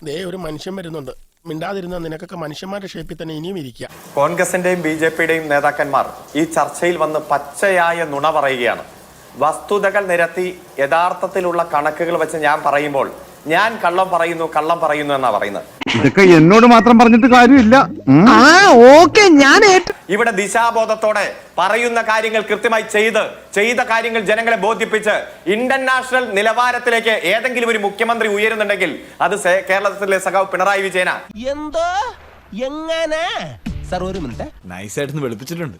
ദേ ഒരു മനുഷ്യൻ വരുന്നുണ്ട്. മിണ്ടാതിരുന്ന നിനക്കൊക്കെ മനുഷ്യന്മാരുടെ ഷേപ്പിൽ തന്നെ ഇനിയും ഇരിക്കുക. കോൺഗ്രസിന്റെയും BJPയുടെയും നേതാക്കന്മാർ ഈ ചർച്ചയിൽ വന്ന് പച്ചയായ നുണ പറയുകയാണ്. വസ്തുതകൾ നിരത്തി യഥാർത്ഥത്തിലുള്ള കണക്കുകൾ വെച്ച് ഞാൻ പറയുമ്പോൾ ഞാൻ കള്ളം പറയുന്നു എന്നാ പറയുന്നത്. ഇതൊക്കെ എന്നോട് മാത്രം പറഞ്ഞിട്ട് കാര്യമില്ല. ഇവിടെ ദിശാബോധത്തോടെ പറയുന്ന കാര്യങ്ങൾ കൃത്യമായി ചെയ്ത കാര്യങ്ങൾ ജനങ്ങളെ ബോധിപ്പിച്ച് ഇന്റർനാഷണൽ നിലവാരത്തിലേക്ക് ഏതെങ്കിലും ഒരു മുഖ്യമന്ത്രി ഉയരുന്നുണ്ടെങ്കിൽ അത് കേരളത്തിലെ സഖാവ് പിണറായി വിജയന. എന്തോ എങ്ങനെ സർ ഒരു മിനിറ്റ് നൈസായിട്ട് വെളുപ്പിച്ചിട്ടുണ്ട്.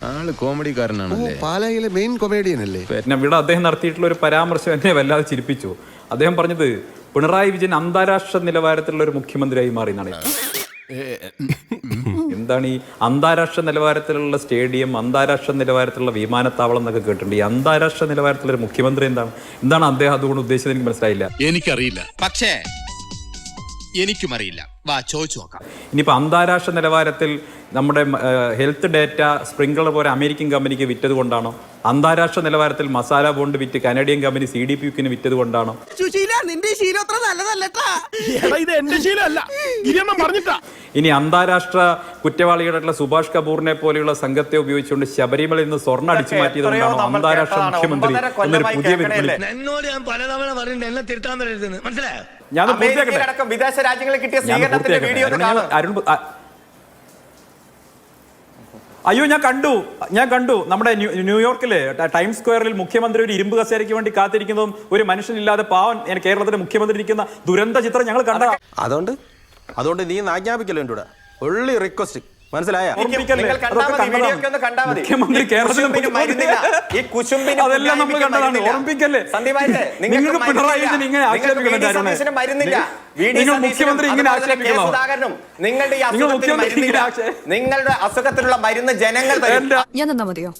ആള് കോമഡിക്കാരനാണല്ലേ, പാലായിലെ മെയിൻ കൊമേഡിയൻ അല്ലേ. ഇവിടെ അദ്ദേഹം നടത്തിയിട്ടുള്ള ഒരു പരാമർശം എന്നെ വല്ലാതെ ചിരിപ്പിച്ചു. അദ്ദേഹം പറഞ്ഞത് പിണറായി വിജയൻ അന്താരാഷ്ട്ര നിലവാരത്തിലുള്ള ഒരു മുഖ്യമന്ത്രിയായി മാറി എന്നാണ്. എന്താണ് ഈ അന്താരാഷ്ട്ര നിലവാരത്തിലുള്ള സ്റ്റേഡിയം, അന്താരാഷ്ട്ര നിലവാരത്തിലുള്ള വിമാനത്താവളം എന്നൊക്കെ കേട്ടിട്ടുണ്ട്. ഈ അന്താരാഷ്ട്ര നിലവാരത്തിലുള്ള ഒരു മുഖ്യമന്ത്രി എന്താണ് അദ്ദേഹം അതുകൊണ്ട് ഉദ്ദേശിച്ചത് എനിക്ക് മനസ്സിലായില്ല. എനിക്കറിയില്ല, പക്ഷേ എനിക്കും അറിയില്ല. വാ ചോദിച്ചു നോക്കാം. ഇനിയിപ്പോൾ അന്താരാഷ്ട്ര നിലവാരത്തിൽ നമ്മുടെ ഹെൽത്ത് ഡേറ്റ സ്പ്രിംഗ്ലർ പോലെ അമേരിക്കൻ കമ്പനിക്ക് വിറ്റത് കൊണ്ടാണോ? അന്താരാഷ്ട്ര നിലവാരത്തിൽ മസാല ബോണ്ട് വിറ്റ് കനഡിയൻ കമ്പനി CDPക്ക് വിറ്റത് കൊണ്ടാണോ? ഇനി അന്താരാഷ്ട്ര കുറ്റവാളികളായിട്ടുള്ള സുഭാഷ് കപൂറിനെ പോലെയുള്ള സംഘത്തെ ഉപയോഗിച്ചുകൊണ്ട് ശബരിമലയിൽ നിന്ന് സ്വർണ്ണം അടിച്ചു മാറ്റിയതുകൊണ്ടാണോ അന്താരാഷ്ട്ര മുഖ്യമന്ത്രി എന്നൊരു പുതിയ വിദേശ രാജ്യങ്ങളിൽ കിട്ടിയ സ്വീകരണത്തിന്റെ വീഡിയോ അയ്യോ ഞാൻ കണ്ടു നമ്മുടെ ന്യൂയോർക്കിലെ ടൈംസ് സ്ക്വയറിൽ മുഖ്യമന്ത്രി ഒരു ഇരുമ്പ് കസേരയ്ക്ക് വേണ്ടി കാത്തിരിക്കുന്നതും ഒരു മനുഷ്യനില്ലാതെ പാവൻ കേരളത്തിലെ മുഖ്യമന്ത്രി ഇരിക്കുന്ന ദുരന്ത ചിത്രം ഞങ്ങൾ കണ്ട. അതുകൊണ്ട് നീ ആജ്ഞാപിക്കല്ലോ. ഒള്ളി റിക്വസ്റ്റ് മനസ്സിലായ മുഖ്യമന്ത്രി കേരളത്തിൽ അതെല്ലാം നമ്മൾ കണ്ടതാണ്. ഓർമ്മിപ്പിക്കല്ലേ? നിങ്ങൾക്ക് പിണറായി വിജയൻ ഇങ്ങനെ ആക്ഷേപിക്കണം. നിങ്ങൾ മുഖ്യമന്ത്രി ഇങ്ങനെ ആക്ഷേപിക്കണോ? നിങ്ങളുടെ അസുഖത്തിനുള്ള മരുന്ന് ജനങ്ങൾ ഞാൻ തന്നാ മതിയോ?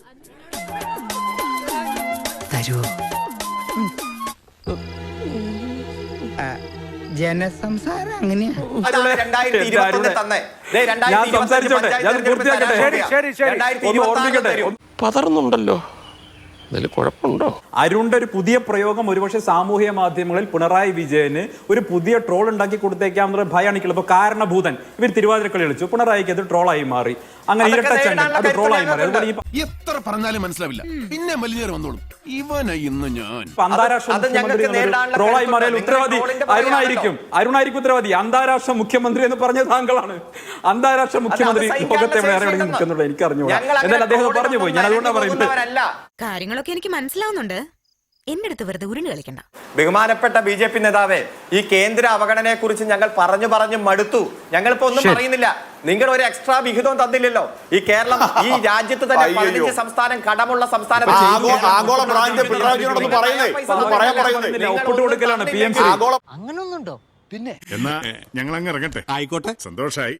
ജനസംസാരം അങ്ങനെയാ. പതറുന്നുണ്ടല്ലോ, കുഴപ്പമുണ്ടോ? അരുണിന്റെ ഒരു പുതിയ പ്രയോഗം ഒരുപക്ഷെ സാമൂഹ്യ മാധ്യമങ്ങളിൽ പിണറായി വിജയന് ഒരു പുതിയ ട്രോൾ ഉണ്ടാക്കി കൊടുത്തേക്കാമെന്നുള്ള ഭയാണിക്കുള്ളത്. ഇപ്പൊ കാരണഭൂതൻ ഇവർ തിരുവാതിരക്കളി കളിച്ചു, പിണറായിക്ക് അത് ട്രോളായി മാറി. അങ്ങനെ ഇരട്ടച്ചണ്ടൻ അത് ട്രോളായി മാറി. അതുപോലെ എത്ര പറഞ്ഞാലും മനസ്സിലാവില്ല, പിന്നെ വലിയ വന്നോളും. ഇവനെ ഇന്ന് ഞാൻ അന്താരാഷ്ട്ര മുഖ്യമന്ത്രി ട്രോളായി മാറിയാൽ ഉത്തരവാദി അരുണായിരിക്കും ഉത്തരവാദി. അന്താരാഷ്ട്ര മുഖ്യമന്ത്രി എന്ന് പറഞ്ഞ താങ്കളാണ്. അന്താരാഷ്ട്ര മുഖ്യമന്ത്രി ലോകത്തെ വേറെ നിൽക്കുന്നുണ്ടോ എനിക്ക് അറിഞ്ഞുകൂടാ. എന്നാൽ അദ്ദേഹം പറഞ്ഞു പോയി. ഞാൻ അതുകൊണ്ടാണ് പറയുന്നത്. കാര്യങ്ങളൊക്കെ എനിക്ക് മനസ്സിലാവുന്നുണ്ട്. എന്റെ അടുത്ത് വെറുതെ ഉരുണ്ട് കളിക്കണ്ട. ബഹുമാനപ്പെട്ട BJP നേതാവേ, ഈ കേന്ദ്ര അവഗണനയെ കുറിച്ച് ഞങ്ങൾ പറഞ്ഞു മടുത്തു. ഞങ്ങളിപ്പോ ഒന്നും പറയുന്നില്ല. നിങ്ങൾ ഒരു എക്സ്ട്രാ വിഹിതവും തന്നില്ലല്ലോ. ഈ കേരളം ഈ രാജ്യത്ത് തന്നെ 15 സംസ്ഥാനം കടമുള്ള സംസ്ഥാനത്ത് അങ്ങനൊന്നുണ്ടോ? പിന്നെ എന്നാ ഞങ്ങൾ അങ്ങ് ഇറങ്ങട്ടെ. ആയിക്കോട്ടെ, സന്തോഷായി.